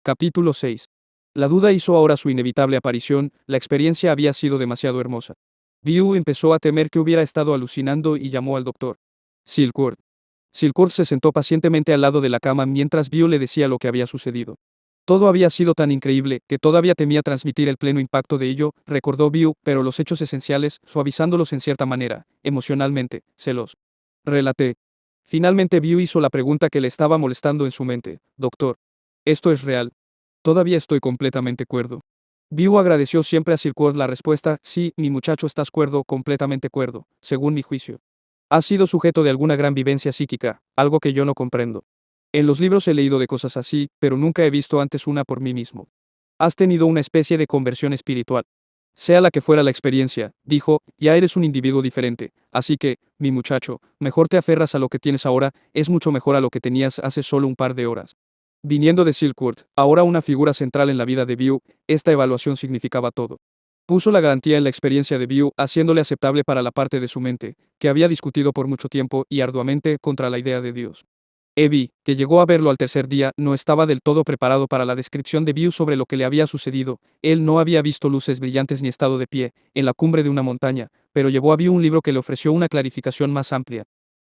Capítulo 6. La duda hizo ahora su inevitable aparición, la experiencia había sido demasiado hermosa. View empezó a temer que hubiera estado alucinando y llamó al doctor. Silcourt. Silcourt se sentó pacientemente al lado de la cama mientras View le decía lo que había sucedido. Todo había sido tan increíble que todavía temía transmitir el pleno impacto de ello, recordó View, pero los hechos esenciales, suavizándolos en cierta manera, emocionalmente, se los relaté. Finalmente View hizo la pregunta que le estaba molestando en su mente. Doctor. ¿Esto es real? Todavía estoy completamente cuerdo. View agradeció siempre a Silcourt la respuesta, sí, mi muchacho estás cuerdo, completamente cuerdo, según mi juicio. Has sido sujeto de alguna gran vivencia psíquica, algo que yo no comprendo. En los libros he leído de cosas así, pero nunca he visto antes una por mí mismo. Has tenido una especie de conversión espiritual. Sea la que fuera la experiencia, dijo, ya eres un individuo diferente, así que, mi muchacho, mejor te aferras a lo que tienes ahora, es mucho mejor a lo que tenías hace solo un par de horas. Viniendo de Silcourt, ahora una figura central en la vida de View, esta evaluación significaba todo. Puso la garantía en la experiencia de View, haciéndole aceptable para la parte de su mente, que había discutido por mucho tiempo y arduamente contra la idea de Dios. Evie, que llegó a verlo al tercer día, no estaba del todo preparado para la descripción de View sobre lo que le había sucedido. Él no había visto luces brillantes ni estado de pie, en la cumbre de una montaña, pero llevó a View un libro que le ofreció una clarificación más amplia.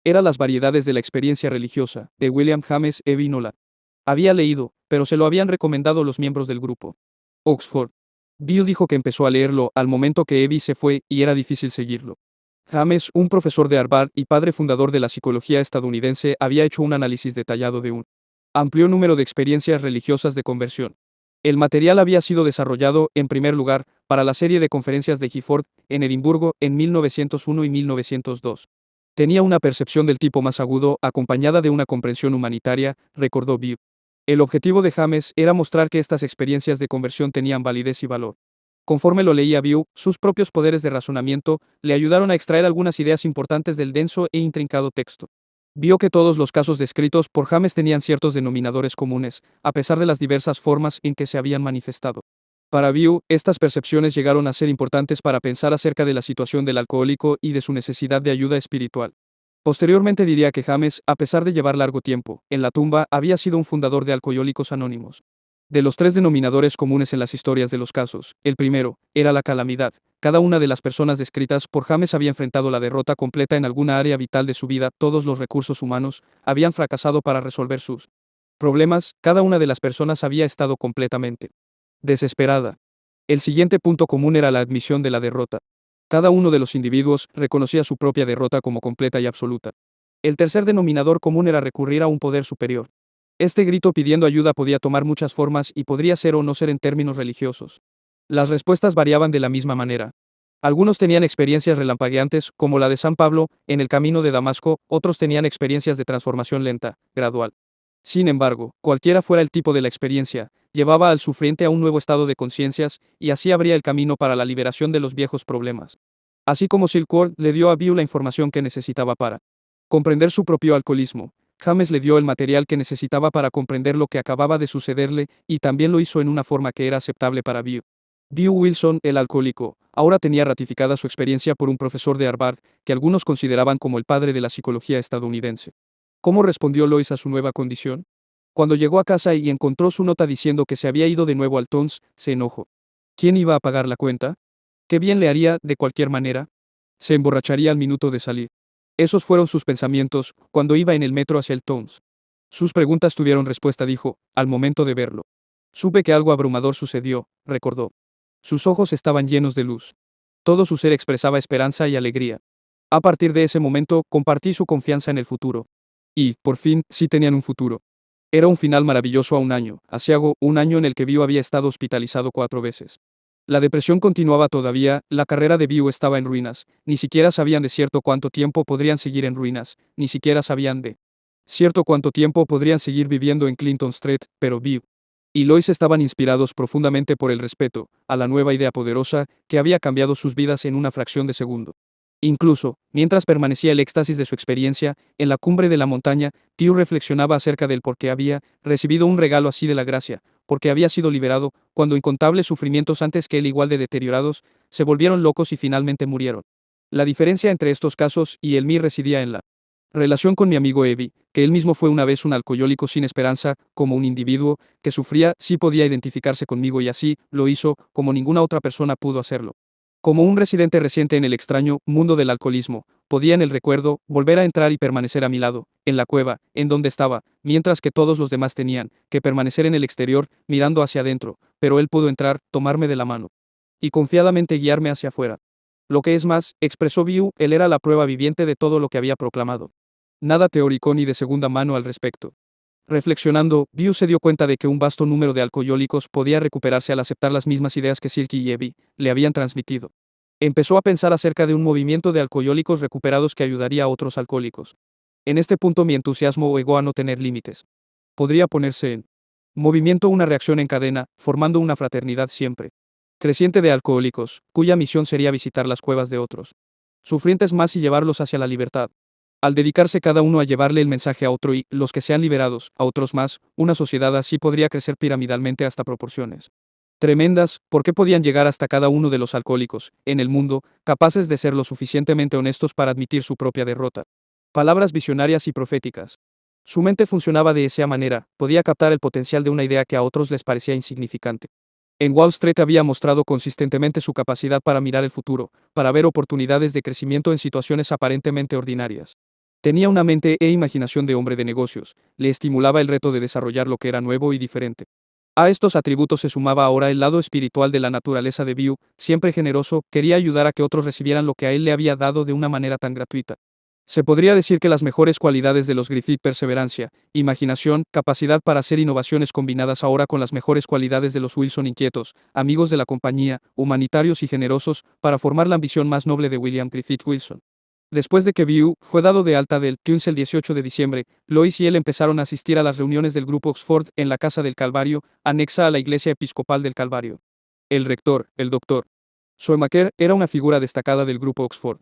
Era Las variedades de la experiencia religiosa, de William James Evie Nolan. Había leído, pero se lo habían recomendado los miembros del grupo. Oxford. View dijo que empezó a leerlo al momento que Evie se fue y era difícil seguirlo. James, un profesor de Harvard y padre fundador de la psicología estadounidense, había hecho un análisis detallado de un amplio número de experiencias religiosas de conversión. El material había sido desarrollado, en primer lugar, para la serie de conferencias de Gifford, en Edimburgo, en 1901 y 1902. Tenía una percepción del tipo más agudo, acompañada de una comprensión humanitaria, recordó View. El objetivo de James era mostrar que estas experiencias de conversión tenían validez y valor. Conforme lo leía View, sus propios poderes de razonamiento le ayudaron a extraer algunas ideas importantes del denso e intrincado texto. Vio que todos los casos descritos por James tenían ciertos denominadores comunes, a pesar de las diversas formas en que se habían manifestado. Para View, estas percepciones llegaron a ser importantes para pensar acerca de la situación del alcohólico y de su necesidad de ayuda espiritual. Posteriormente diría que James, a pesar de llevar largo tiempo en la tumba, había sido un fundador de Alcohólicos Anónimos. De los tres denominadores comunes en las historias de los casos, el primero era la calamidad. Cada una de las personas descritas por James había enfrentado la derrota completa en alguna área vital de su vida, todos los recursos humanos habían fracasado para resolver sus problemas, cada una de las personas había estado completamente desesperada. El siguiente punto común era la admisión de la derrota. Cada uno de los individuos reconocía su propia derrota como completa y absoluta. El tercer denominador común era recurrir a un poder superior. Este grito pidiendo ayuda podía tomar muchas formas y podría ser o no ser en términos religiosos. Las respuestas variaban de la misma manera. Algunos tenían experiencias relampagueantes, como la de San Pablo, en el camino de Damasco, otros tenían experiencias de transformación lenta, gradual. Sin embargo, cualquiera fuera el tipo de la experiencia, llevaba al sufriente a un nuevo estado de conciencias, y así abría el camino para la liberación de los viejos problemas. Así como Silcourt le dio a View la información que necesitaba para comprender su propio alcoholismo, James le dio el material que necesitaba para comprender lo que acababa de sucederle, y también lo hizo en una forma que era aceptable para View. View Wilson, el alcohólico, ahora tenía ratificada su experiencia por un profesor de Harvard, que algunos consideraban como el padre de la psicología estadounidense. ¿Cómo respondió Lois a su nueva condición? Cuando llegó a casa y encontró su nota diciendo que se había ido de nuevo al Tons, se enojó. ¿Quién iba a pagar la cuenta? ¿Qué bien le haría, de cualquier manera? Se emborracharía al minuto de salir. Esos fueron sus pensamientos, cuando iba en el metro hacia el Tons. Sus preguntas tuvieron respuesta, dijo, al momento de verlo. Supe que algo abrumador sucedió, recordó. Sus ojos estaban llenos de luz. Todo su ser expresaba esperanza y alegría. A partir de ese momento, compartí su confianza en el futuro. Y, por fin, sí tenían un futuro. Era un final maravilloso a un año, aciago, un año en el que View había estado hospitalizado 4 veces. La depresión continuaba todavía, la carrera de View estaba en ruinas, ni siquiera sabían de cierto cuánto tiempo podrían seguir en ruinas, ni siquiera sabían de cierto cuánto tiempo podrían seguir viviendo en Clinton Street, pero View y Lois estaban inspirados profundamente por el respeto a la nueva idea poderosa que había cambiado sus vidas en una fracción de segundo. Incluso, mientras permanecía el éxtasis de su experiencia, en la cumbre de la montaña, View reflexionaba acerca del por qué había recibido un regalo así de la gracia, porque había sido liberado, cuando incontables sufrimientos antes que él igual de deteriorados, se volvieron locos y finalmente murieron. La diferencia entre estos casos y el mío residía en la Relación con mi amigo Evi, que él mismo fue una vez un alcohólico sin esperanza, como un individuo que sufría, sí podía identificarse conmigo y así lo hizo, como ninguna otra persona pudo hacerlo. Como un residente reciente en el extraño mundo del alcoholismo, podía en el recuerdo volver a entrar y permanecer a mi lado, en la cueva, en donde estaba, mientras que todos los demás tenían que permanecer en el exterior, mirando hacia adentro, pero él pudo entrar, tomarme de la mano y confiadamente guiarme hacia afuera. Lo que es más, expresó Biu, él era la prueba viviente de todo lo que había proclamado. Nada teórico ni de segunda mano al respecto. Reflexionando, Biu se dio cuenta de que un vasto número de alcohólicos podía recuperarse al aceptar las mismas ideas que Silky y Evie le habían transmitido. Empezó a pensar acerca de un movimiento de alcohólicos recuperados que ayudaría a otros alcohólicos. En este punto mi entusiasmo llegó a no tener límites. Podría ponerse en movimiento una reacción en cadena, formando una fraternidad siempre creciente de alcohólicos, cuya misión sería visitar las cuevas de otros sufrientes más y llevarlos hacia la libertad. Al dedicarse cada uno a llevarle el mensaje a otro y, los que sean liberados, a otros más, una sociedad así podría crecer piramidalmente hasta proporciones tremendas, porque podían llegar hasta cada uno de los alcohólicos, en el mundo, capaces de ser lo suficientemente honestos para admitir su propia derrota. Palabras visionarias y proféticas. Su mente funcionaba de esa manera, podía captar el potencial de una idea que a otros les parecía insignificante. En Wall Street había mostrado consistentemente su capacidad para mirar el futuro, para ver oportunidades de crecimiento en situaciones aparentemente ordinarias. Tenía una mente e imaginación de hombre de negocios, le estimulaba el reto de desarrollar lo que era nuevo y diferente. A estos atributos se sumaba ahora el lado espiritual de la naturaleza de Biu, siempre generoso, quería ayudar a que otros recibieran lo que a él le había dado de una manera tan gratuita. Se podría decir que las mejores cualidades de los Griffith, perseverancia, imaginación, capacidad para hacer innovaciones combinadas ahora con las mejores cualidades de los Wilson inquietos, amigos de la compañía, humanitarios y generosos, para formar la ambición más noble de William Griffith Wilson. Después de que Biu fue dado de alta del Tunes el 18 de diciembre, Lois y él empezaron a asistir a las reuniones del grupo Oxford en la Casa del Calvario, anexa a la Iglesia Episcopal del Calvario. El rector, el Dr. Schoemaker, era una figura destacada del grupo Oxford.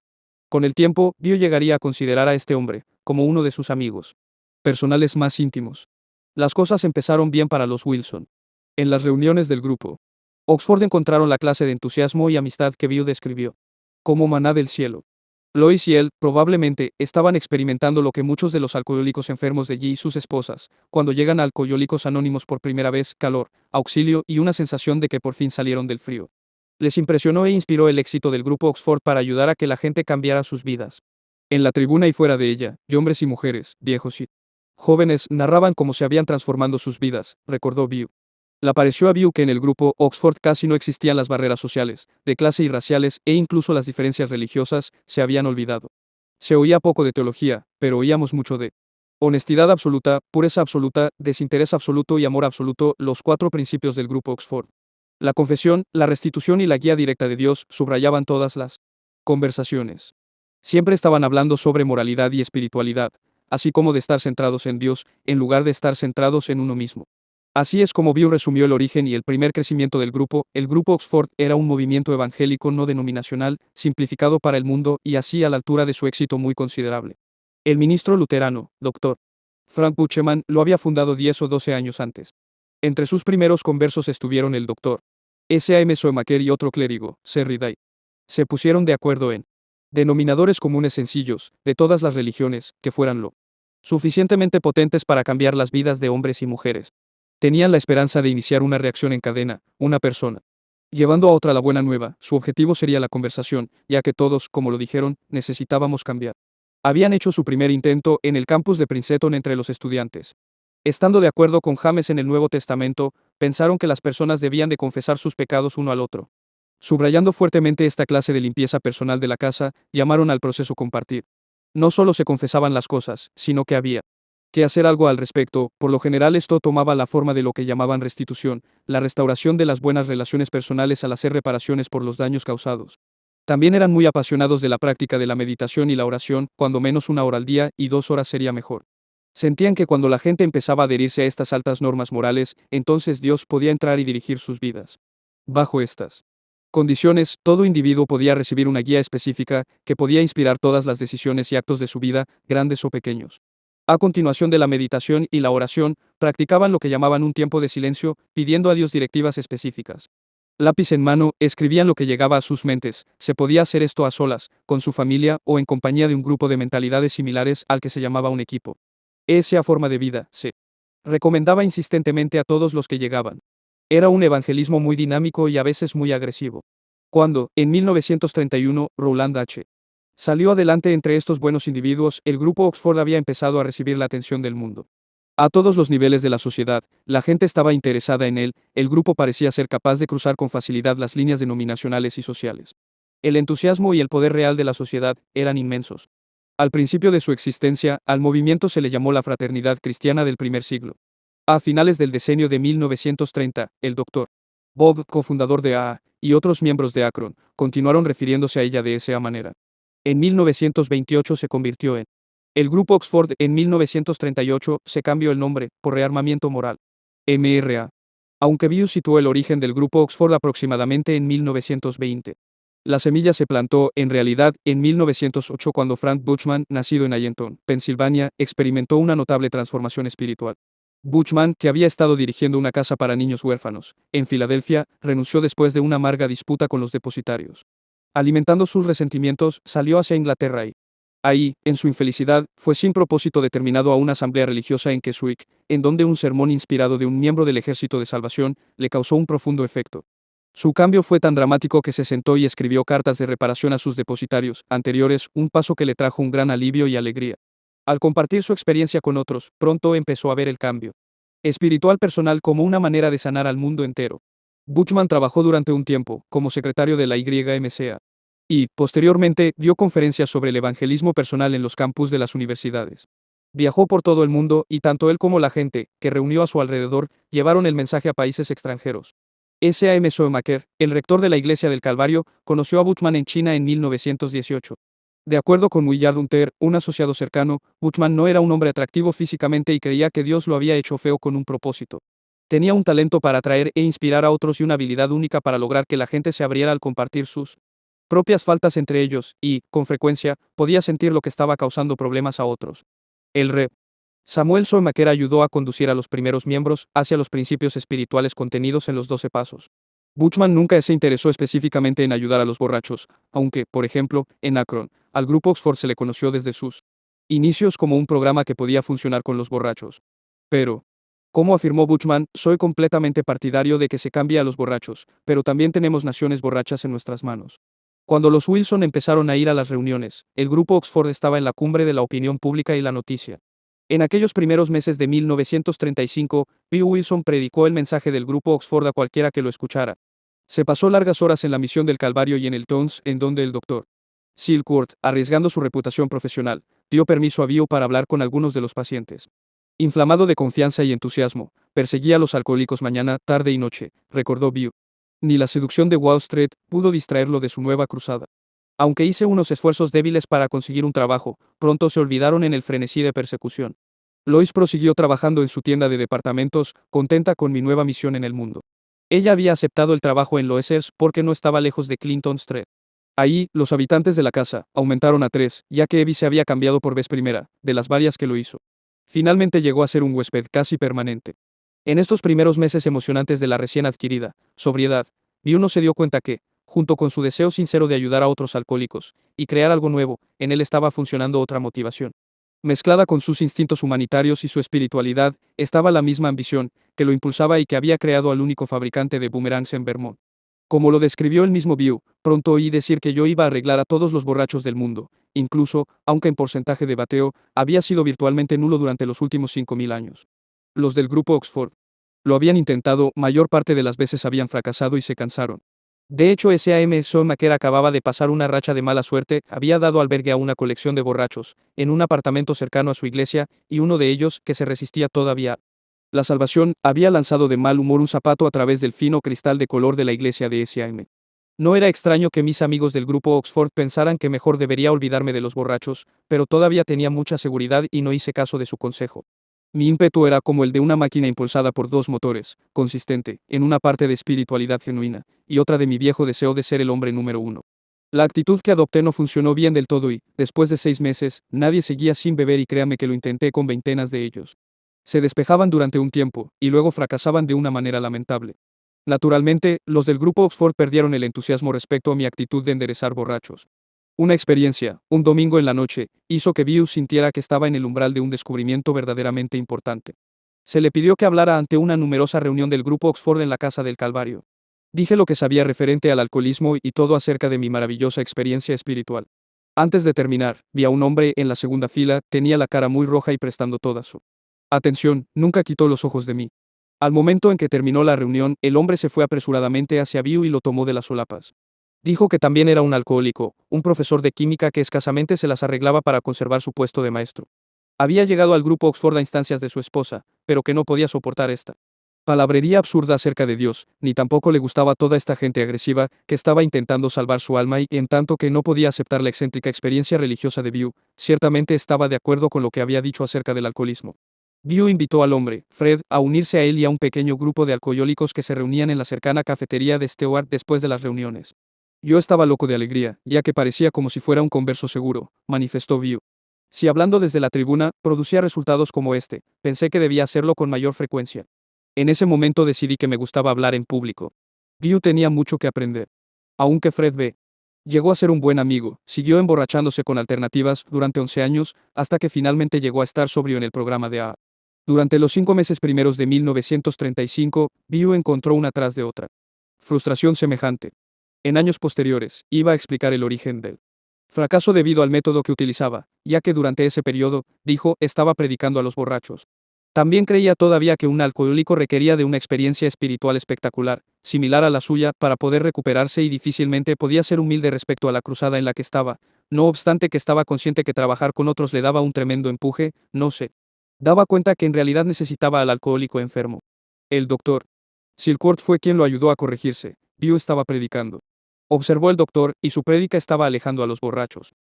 Con el tiempo, Biu llegaría a considerar a este hombre como uno de sus amigos personales más íntimos. Las cosas empezaron bien para los Wilson. En las reuniones del grupo Oxford encontraron la clase de entusiasmo y amistad que Biu describió como maná del cielo. Lois y él, probablemente, estaban experimentando lo que muchos de los alcohólicos enfermos de G y sus esposas, cuando llegan a Alcohólicos Anónimos por primera vez, calor, auxilio y una sensación de que por fin salieron del frío. Les impresionó e inspiró el éxito del grupo Oxford para ayudar a que la gente cambiara sus vidas. En la tribuna y fuera de ella, y hombres y mujeres, viejos y jóvenes, narraban cómo se habían transformando sus vidas, recordó Biu. Le pareció a Biu que en el grupo Oxford casi no existían las barreras sociales, de clase y raciales, e incluso las diferencias religiosas, se habían olvidado. Se oía poco de teología, pero oíamos mucho de honestidad absoluta, pureza absoluta, desinterés absoluto y amor absoluto, los 4 principios del grupo Oxford. La confesión, la restitución y la guía directa de Dios subrayaban todas las conversaciones. Siempre estaban hablando sobre moralidad y espiritualidad, así como de estar centrados en Dios, en lugar de estar centrados en uno mismo. Así es como Biu resumió el origen y el primer crecimiento del grupo. El grupo Oxford era un movimiento evangélico no denominacional, simplificado para el mundo y así a la altura de su éxito muy considerable. El ministro luterano, Dr. Frank Bucheman, lo había fundado 10 o 12 años antes. Entre sus primeros conversos estuvieron el Dr. S.A.M. Schoemaker y otro clérigo, Serry Day. Se pusieron de acuerdo en denominadores comunes sencillos, de todas las religiones, que fueran lo suficientemente potentes para cambiar las vidas de hombres y mujeres. Tenían la esperanza de iniciar una reacción en cadena, una persona llevando a otra la buena nueva. Su objetivo sería la conversación, ya que todos, como lo dijeron, necesitábamos cambiar. Habían hecho su primer intento en el campus de Princeton entre los estudiantes. Estando de acuerdo con James en el Nuevo Testamento, pensaron que las personas debían de confesar sus pecados uno al otro. Subrayando fuertemente esta clase de limpieza personal de la casa, llamaron al proceso compartir. No solo se confesaban las cosas, sino que había que hacer algo al respecto. Por lo general esto tomaba la forma de lo que llamaban restitución, la restauración de las buenas relaciones personales al hacer reparaciones por los daños causados. También eran muy apasionados de la práctica de la meditación y la oración, cuando menos 1 hora al día y 2 horas sería mejor. Sentían que cuando la gente empezaba a adherirse a estas altas normas morales, entonces Dios podía entrar y dirigir sus vidas. Bajo estas condiciones, todo individuo podía recibir una guía específica que podía inspirar todas las decisiones y actos de su vida, grandes o pequeños. A continuación de la meditación y la oración, practicaban lo que llamaban un tiempo de silencio, pidiendo a Dios directivas específicas. Lápiz en mano, escribían lo que llegaba a sus mentes. Se podía hacer esto a solas, con su familia o en compañía de un grupo de mentalidades similares al que se llamaba un equipo. Esa forma de vida se recomendaba insistentemente a todos los que llegaban. Era un evangelismo muy dinámico y a veces muy agresivo. Cuando, en 1931, Roland H. salió adelante entre estos buenos individuos, el grupo Oxford había empezado a recibir la atención del mundo. A todos los niveles de la sociedad, la gente estaba interesada en él, el grupo parecía ser capaz de cruzar con facilidad las líneas denominacionales y sociales. El entusiasmo y el poder real de la sociedad eran inmensos. Al principio de su existencia, al movimiento se le llamó la Fraternidad Cristiana del primer siglo. A finales del decenio de 1930, el Dr. Bob, cofundador de AA, y otros miembros de Akron, continuaron refiriéndose a ella de esa manera. En 1928 se convirtió en el Grupo Oxford. En 1938 se cambió el nombre, por Rearmamiento Moral. MRA. Aunque View situó el origen del Grupo Oxford aproximadamente en 1920. La semilla se plantó, en realidad, en 1908 cuando Frank Buchman, nacido en Allentown, Pensilvania, experimentó una notable transformación espiritual. Buchman, que había estado dirigiendo una casa para niños huérfanos, en Filadelfia, renunció después de una amarga disputa con los depositarios. Alimentando sus resentimientos, salió hacia Inglaterra y, ahí, en su infelicidad, fue sin propósito determinado a una asamblea religiosa en Keswick, en donde un sermón inspirado de un miembro del Ejército de Salvación le causó un profundo efecto. Su cambio fue tan dramático que se sentó y escribió cartas de reparación a sus depositarios anteriores, un paso que le trajo un gran alivio y alegría. Al compartir su experiencia con otros, pronto empezó a ver el cambio espiritual personal como una manera de sanar al mundo entero. Buchman trabajó durante un tiempo como secretario de la YMCA y, posteriormente, dio conferencias sobre el evangelismo personal en los campus de las universidades. Viajó por todo el mundo y tanto él como la gente que reunió a su alrededor llevaron el mensaje a países extranjeros. Sam Schoemaker, el rector de la Iglesia del Calvario, conoció a Buchman en China en 1918. De acuerdo con Willard Hunter, un asociado cercano, Buchman no era un hombre atractivo físicamente y creía que Dios lo había hecho feo con un propósito. Tenía un talento para atraer e inspirar a otros y una habilidad única para lograr que la gente se abriera al compartir sus propias faltas entre ellos, y, con frecuencia, podía sentir lo que estaba causando problemas a otros. El Rev. Samuel Schoemaker ayudó a conducir a los primeros miembros hacia los principios espirituales contenidos en los 12 pasos. Buchman nunca se interesó específicamente en ayudar a los borrachos, aunque, por ejemplo, en Akron, al grupo Oxford se le conoció desde sus inicios como un programa que podía funcionar con los borrachos. Pero, como afirmó Buchman, soy completamente partidario de que se cambie a los borrachos, pero también tenemos naciones borrachas en nuestras manos. Cuando los Wilson empezaron a ir a las reuniones, el grupo Oxford estaba en la cumbre de la opinión pública y la noticia. En aquellos primeros meses de 1935, Bill Wilson predicó el mensaje del grupo Oxford a cualquiera que lo escuchara. Se pasó largas horas en la misión del Calvario y en el Towns, en donde el Dr. Silcourt, arriesgando su reputación profesional, dio permiso a Bill para hablar con algunos de los pacientes. Inflamado de confianza y entusiasmo, perseguía a los alcohólicos mañana, tarde y noche, recordó Bill. Ni la seducción de Wall Street pudo distraerlo de su nueva cruzada. Aunque hice unos esfuerzos débiles para conseguir un trabajo, pronto se olvidaron en el frenesí de persecución. Lois prosiguió trabajando en su tienda de departamentos, contenta con mi nueva misión en el mundo. Ella había aceptado el trabajo en Loesers porque no estaba lejos de Clinton Street. Ahí, los habitantes de la casa aumentaron a 3, ya que Evie se había cambiado por vez primera, de las varias que lo hizo. Finalmente llegó a ser un huésped casi permanente. En estos primeros meses emocionantes de la recién adquirida sobriedad, Bill se dio cuenta que, junto con su deseo sincero de ayudar a otros alcohólicos y crear algo nuevo, en él estaba funcionando otra motivación. Mezclada con sus instintos humanitarios y su espiritualidad, estaba la misma ambición que lo impulsaba y que había creado al único fabricante de boomerangs en Vermont. Como lo describió el mismo Bill, pronto oí decir que yo iba a arreglar a todos los borrachos del mundo, incluso, aunque en porcentaje de bateo, había sido virtualmente nulo durante los últimos 5000 años. Los del grupo Oxford lo habían intentado, mayor parte de las veces habían fracasado y se cansaron. De hecho, Sam Schoemaker acababa de pasar una racha de mala suerte, había dado albergue a una colección de borrachos, en un apartamento cercano a su iglesia, y uno de ellos, que se resistía todavía. La salvación, había lanzado de mal humor un zapato a través del fino cristal de color de la iglesia de Sam. No era extraño que mis amigos del grupo Oxford pensaran que mejor debería olvidarme de los borrachos, pero todavía tenía mucha seguridad y no hice caso de su consejo. Mi ímpetu era como el de una máquina impulsada por dos motores, consistente, en una parte de espiritualidad genuina, y otra de mi viejo deseo de ser el hombre número uno. La actitud que adopté no funcionó bien del todo y, después de 6 meses, nadie seguía sin beber y créame que lo intenté con veintenas de ellos. Se despejaban durante un tiempo, y luego fracasaban de una manera lamentable. Naturalmente, los del grupo Oxford perdieron el entusiasmo respecto a mi actitud de enderezar borrachos. Una experiencia, un domingo en la noche, hizo que Bew sintiera que estaba en el umbral de un descubrimiento verdaderamente importante. Se le pidió que hablara ante una numerosa reunión del grupo Oxford en la Casa del Calvario. Dije lo que sabía referente al alcoholismo y todo acerca de mi maravillosa experiencia espiritual. Antes de terminar, vi a un hombre en la segunda fila, tenía la cara muy roja y prestando toda su atención, nunca quitó los ojos de mí. Al momento en que terminó la reunión, el hombre se fue apresuradamente hacia Bew y lo tomó de las solapas. Dijo que también era un alcohólico, un profesor de química que escasamente se las arreglaba para conservar su puesto de maestro. Había llegado al grupo Oxford a instancias de su esposa, pero que no podía soportar esta palabrería absurda acerca de Dios, ni tampoco le gustaba toda esta gente agresiva que estaba intentando salvar su alma y, en tanto que no podía aceptar la excéntrica experiencia religiosa de Bew, ciertamente estaba de acuerdo con lo que había dicho acerca del alcoholismo. Bew invitó al hombre, Fred, a unirse a él y a un pequeño grupo de alcohólicos que se reunían en la cercana cafetería de Stewart después de las reuniones. Yo estaba loco de alegría, ya que parecía como si fuera un converso seguro, manifestó Bew. Si hablando desde la tribuna producía resultados como este, pensé que debía hacerlo con mayor frecuencia. En ese momento decidí que me gustaba hablar en público. Bew tenía mucho que aprender. Aunque Fred B. llegó a ser un buen amigo, siguió emborrachándose con alternativas durante 11 años, hasta que finalmente llegó a estar sobrio en el programa de A. Durante los 5 meses primeros de 1935, Bew encontró una tras de otra frustración semejante. En años posteriores, iba a explicar el origen del fracaso debido al método que utilizaba, ya que durante ese periodo, dijo, estaba predicando a los borrachos. También creía todavía que un alcohólico requería de una experiencia espiritual espectacular, similar a la suya, para poder recuperarse y difícilmente podía ser humilde respecto a la cruzada en la que estaba, no obstante que estaba consciente que trabajar con otros le daba un tremendo empuje, no se daba cuenta que en realidad necesitaba al alcohólico enfermo. El doctor Silcourt fue quien lo ayudó a corregirse. Bew estaba predicando. Observó el doctor, y su prédica estaba alejando a los borrachos.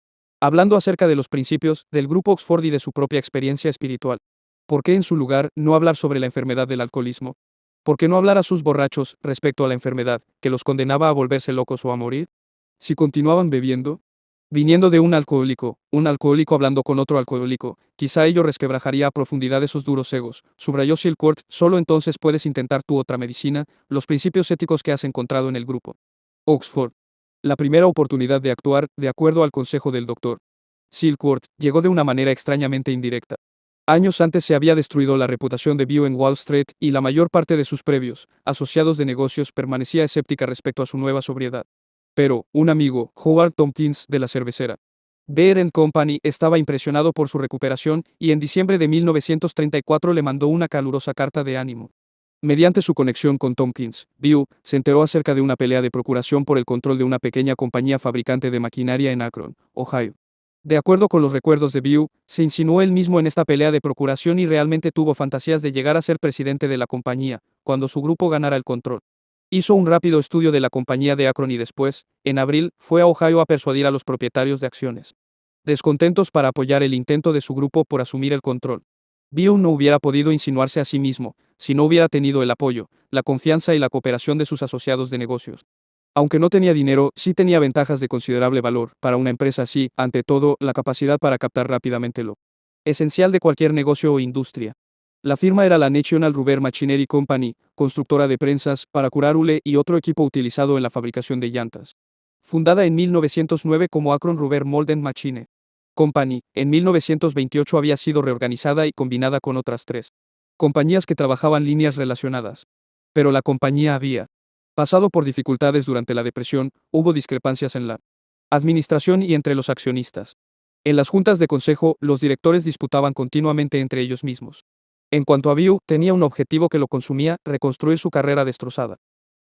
Hablando acerca de los principios del grupo Oxford y de su propia experiencia espiritual. ¿Por qué en su lugar no hablar sobre la enfermedad del alcoholismo? ¿Por qué no hablar a sus borrachos respecto a la enfermedad, que los condenaba a volverse locos o a morir? Si continuaban bebiendo, viniendo de un alcohólico hablando con otro alcohólico, quizá ello resquebrajaría a profundidad esos duros egos, subrayó Silcourt, solo entonces puedes intentar tu otra medicina, los principios éticos que has encontrado en el grupo Oxford. La primera oportunidad de actuar, de acuerdo al consejo del doctor Silcourt, llegó de una manera extrañamente indirecta. Años antes se había destruido la reputación de Bew en Wall Street y la mayor parte de sus previos asociados de negocios permanecía escéptica respecto a su nueva sobriedad. Pero, un amigo, Howard Tompkins, de la cervecera Beer Company, estaba impresionado por su recuperación y en diciembre de 1934 le mandó una calurosa carta de ánimo. Mediante su conexión con Tompkins, Bew se enteró acerca de una pelea de procuración por el control de una pequeña compañía fabricante de maquinaria en Akron, Ohio. De acuerdo con los recuerdos de Bew, se insinuó él mismo en esta pelea de procuración y realmente tuvo fantasías de llegar a ser presidente de la compañía, cuando su grupo ganara el control. Hizo un rápido estudio de la compañía de Akron y después, en abril, fue a Ohio a persuadir a los propietarios de acciones descontentos para apoyar el intento de su grupo por asumir el control. Bew no hubiera podido insinuarse a sí mismo, si no hubiera tenido el apoyo, la confianza y la cooperación de sus asociados de negocios. Aunque no tenía dinero, sí tenía ventajas de considerable valor, para una empresa así, ante todo, la capacidad para captar rápidamente lo esencial de cualquier negocio o industria. La firma era la National Rubber Machinery Company, constructora de prensas, para curar hule y otro equipo utilizado en la fabricación de llantas. Fundada en 1909 como Akron Rubber Mold and Machine Company, en 1928 había sido reorganizada y combinada con otras 3 compañías que trabajaban líneas relacionadas. Pero la compañía había pasado por dificultades durante la depresión, hubo discrepancias en la administración y entre los accionistas. En las juntas de consejo, los directores disputaban continuamente entre ellos mismos. En cuanto a Bew, tenía un objetivo que lo consumía, reconstruir su carrera destrozada.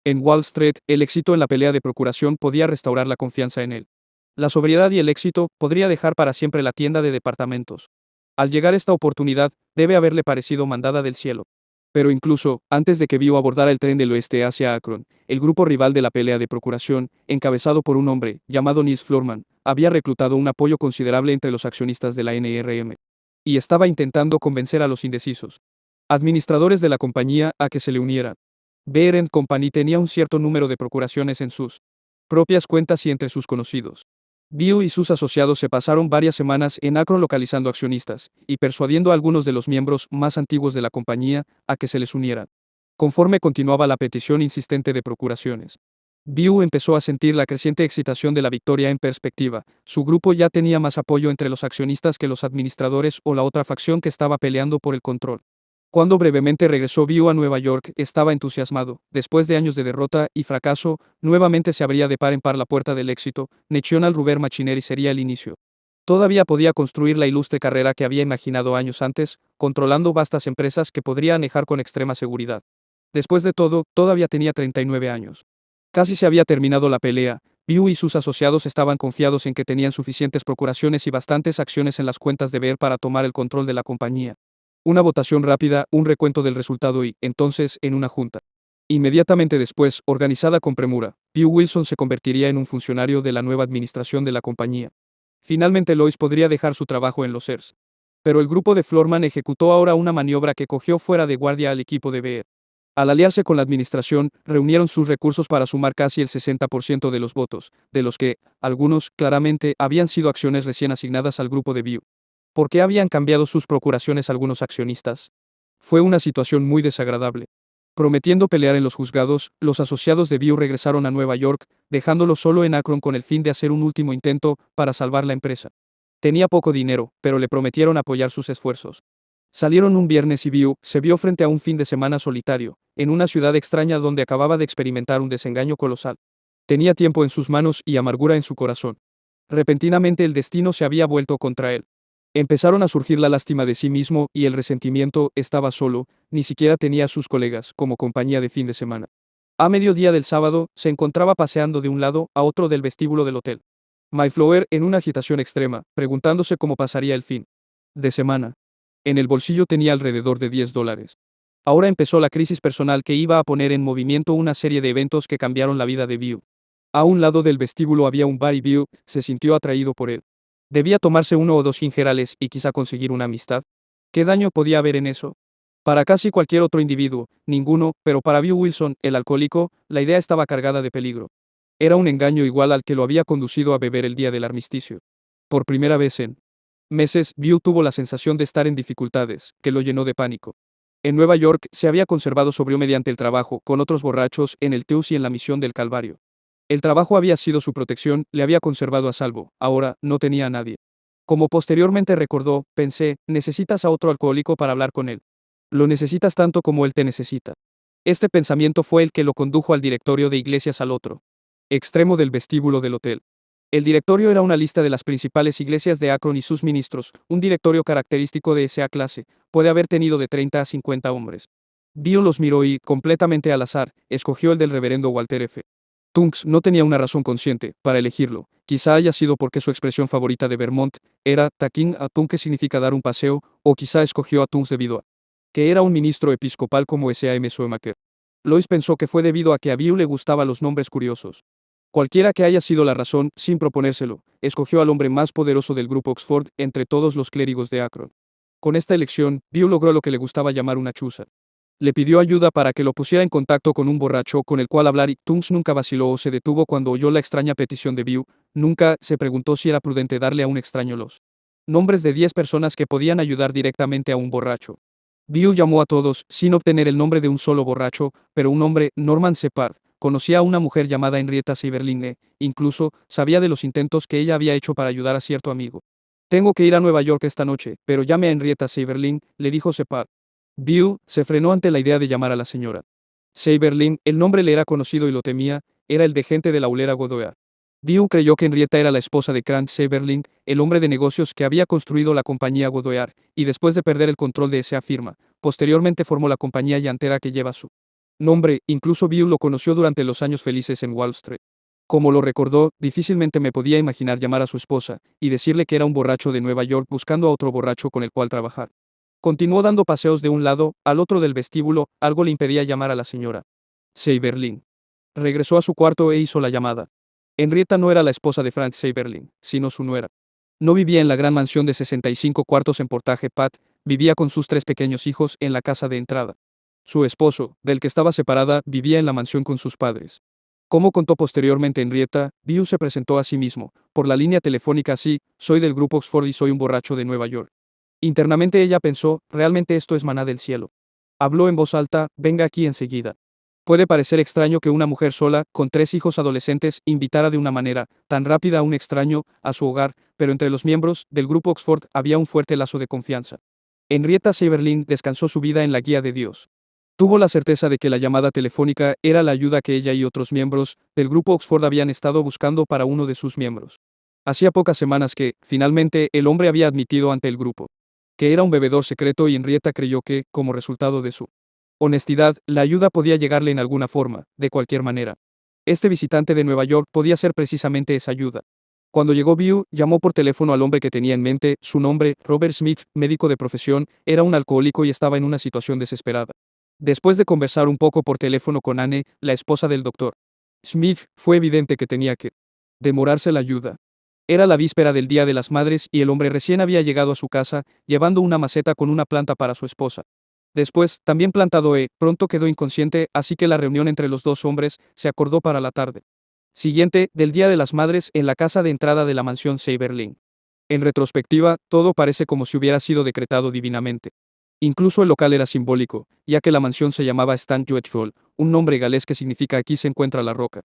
En Wall Street, el éxito en la pelea de procuración podía restaurar la confianza en él. La sobriedad y el éxito podría dejar para siempre la tienda de departamentos. Al llegar esta oportunidad, debe haberle parecido mandada del cielo. Pero incluso, antes de que Bew abordara el tren del oeste hacia Akron, el grupo rival de la pelea de procuración, encabezado por un hombre, llamado Nils Florman, había reclutado un apoyo considerable entre los accionistas de la NRM. Y estaba intentando convencer a los indecisos administradores de la compañía a que se le unieran. Beer Company tenía un cierto número de procuraciones en sus propias cuentas y entre sus conocidos. Bew y sus asociados se pasaron varias semanas en Akron localizando accionistas y persuadiendo a algunos de los miembros más antiguos de la compañía a que se les unieran. Conforme continuaba la petición insistente de procuraciones, View empezó a sentir la creciente excitación de la victoria en perspectiva. Su grupo ya tenía más apoyo entre los accionistas que los administradores o la otra facción que estaba peleando por el control. Cuando brevemente regresó View a Nueva York, estaba entusiasmado. Después de años de derrota y fracaso, nuevamente se abría de par en par la puerta del éxito. National Rubber Machinery sería el inicio. Todavía podía construir la ilustre carrera que había imaginado años antes, controlando vastas empresas que podría anejar con extrema seguridad. Después de todo, todavía tenía 39 años. Casi se había terminado la pelea. View y sus asociados estaban confiados en que tenían suficientes procuraciones y bastantes acciones en las cuentas de Bear para tomar el control de la compañía. Una votación rápida, un recuento del resultado y, entonces, en una junta. Inmediatamente después, organizada con premura, View Wilson se convertiría en un funcionario de la nueva administración de la compañía. Finalmente Lois podría dejar su trabajo en los Sears. Pero el grupo de Floorman ejecutó ahora una maniobra que cogió fuera de guardia al equipo de Bear. Al aliarse con la administración, reunieron sus recursos para sumar casi el 60% de los votos, de los que, algunos, claramente, habían sido acciones recién asignadas al grupo de View. ¿Por qué habían cambiado sus procuraciones algunos accionistas? Fue una situación muy desagradable. Prometiendo pelear en los juzgados, los asociados de View regresaron a Nueva York, dejándolo solo en Akron con el fin de hacer un último intento para salvar la empresa. Tenía poco dinero, pero le prometieron apoyar sus esfuerzos. Salieron un viernes y View se vio frente a un fin de semana solitario, en una ciudad extraña donde acababa de experimentar un desengaño colosal. Tenía tiempo en sus manos y amargura en su corazón. Repentinamente el destino se había vuelto contra él. Empezaron a surgir la lástima de sí mismo y el resentimiento. Estaba solo, ni siquiera tenía a sus colegas como compañía de fin de semana. A mediodía del sábado, se encontraba paseando de un lado a otro del vestíbulo del hotel Mayflower en una agitación extrema, preguntándose cómo pasaría el fin de semana. En el bolsillo tenía alrededor de $10. Ahora empezó la crisis personal que iba a poner en movimiento una serie de eventos que cambiaron la vida de View. A un lado del vestíbulo había un bar y View se sintió atraído por él. Debía tomarse uno o dos gingerales y quizá conseguir una amistad. ¿Qué daño podía haber en eso? Para casi cualquier otro individuo, ninguno, pero para View Wilson, el alcohólico, la idea estaba cargada de peligro. Era un engaño igual al que lo había conducido a beber el día del armisticio. Por primera vez en meses, View tuvo la sensación de estar en dificultades, que lo llenó de pánico. En Nueva York se había conservado sobrio mediante el trabajo, con otros borrachos, en el Teus y en la misión del Calvario. El trabajo había sido su protección, le había conservado a salvo, ahora, no tenía a nadie. Como posteriormente recordó, pensé, necesitas a otro alcohólico para hablar con él. Lo necesitas tanto como él te necesita. Este pensamiento fue el que lo condujo al directorio de iglesias al otro extremo del vestíbulo del hotel. El directorio era una lista de las principales iglesias de Akron y sus ministros, un directorio característico de esa clase, puede haber tenido de 30 a 50 hombres. View los miró y, completamente al azar, escogió el del reverendo Walter F. Tunks. No tenía una razón consciente para elegirlo, quizá haya sido porque su expresión favorita de Vermont era taking a Tunks, que significa dar un paseo, o quizá escogió a Tunks debido a que era un ministro episcopal como S.A.M. Schoemaker. Lois pensó que fue debido a que a View le gustaban los nombres curiosos. Cualquiera que haya sido la razón, sin proponérselo, escogió al hombre más poderoso del grupo Oxford entre todos los clérigos de Akron. Con esta elección, View logró lo que le gustaba llamar una chuza. Le pidió ayuda para que lo pusiera en contacto con un borracho con el cual hablar y Tunks nunca vaciló o se detuvo cuando oyó la extraña petición de View, nunca se preguntó si era prudente darle a un extraño los nombres de 10 personas que podían ayudar directamente a un borracho. View llamó a todos, sin obtener el nombre de un solo borracho, pero un hombre, Norman Separd, conocía a una mujer llamada Henrietta Seiberling, incluso, sabía de los intentos que ella había hecho para ayudar a cierto amigo. Tengo que ir a Nueva York esta noche, pero llame a Henrietta Seiberling, le dijo Separd. View se frenó ante la idea de llamar a la señora Seiberling, el nombre le era conocido y lo temía, era el de gente de la Aulera Godoy. View creyó que Henrietta era la esposa de Grant Seiberling, el hombre de negocios que había construido la compañía Godoy, y después de perder el control de esa firma, posteriormente formó la compañía llantera que lleva su nombre. Incluso View lo conoció durante los años felices en Wall Street. Como lo recordó, difícilmente me podía imaginar llamar a su esposa y decirle que era un borracho de Nueva York buscando a otro borracho con el cual trabajar. Continuó dando paseos de un lado al otro del vestíbulo, algo le impedía llamar a la señora Seiberling. Regresó a su cuarto e hizo la llamada. Henrietta no era la esposa de Frank Seiberling, sino su nuera. No vivía en la gran mansión de 65 cuartos en Portage Pat, vivía con sus 3 pequeños hijos en la casa de entrada. Su esposo, del que estaba separada, vivía en la mansión con sus padres. Como contó posteriormente Henrietta, View se presentó a sí mismo, por la línea telefónica así, soy del grupo Oxford y soy un borracho de Nueva York. Internamente ella pensó, realmente esto es maná del cielo. Habló en voz alta, venga aquí enseguida. Puede parecer extraño que una mujer sola, con 3 hijos adolescentes, invitara de una manera tan rápida a un extraño a su hogar, pero entre los miembros del grupo Oxford había un fuerte lazo de confianza. Henrietta Seiberling descansó su vida en la guía de Dios. Tuvo la certeza de que la llamada telefónica era la ayuda que ella y otros miembros del grupo Oxford habían estado buscando para uno de sus miembros. Hacía pocas semanas que, finalmente, el hombre había admitido ante el grupo que era un bebedor secreto y Henrietta creyó que, como resultado de su honestidad, la ayuda podía llegarle en alguna forma, de cualquier manera. Este visitante de Nueva York podía ser precisamente esa ayuda. Cuando llegó Bew, llamó por teléfono al hombre que tenía en mente, su nombre, Robert Smith, médico de profesión, era un alcohólico y estaba en una situación desesperada. Después de conversar un poco por teléfono con Anne, la esposa del doctor Smith, fue evidente que tenía que demorarse la ayuda. Era la víspera del Día de las Madres y el hombre recién había llegado a su casa, llevando una maceta con una planta para su esposa. Después, también plantado pronto quedó inconsciente, así que la reunión entre los dos hombres se acordó para la tarde siguiente del Día de las Madres en la casa de entrada de la mansión Seiberling. En retrospectiva, todo parece como si hubiera sido decretado divinamente. Incluso el local era simbólico, ya que la mansión se llamaba Stand Hall, un nombre galés que significa aquí se encuentra la roca.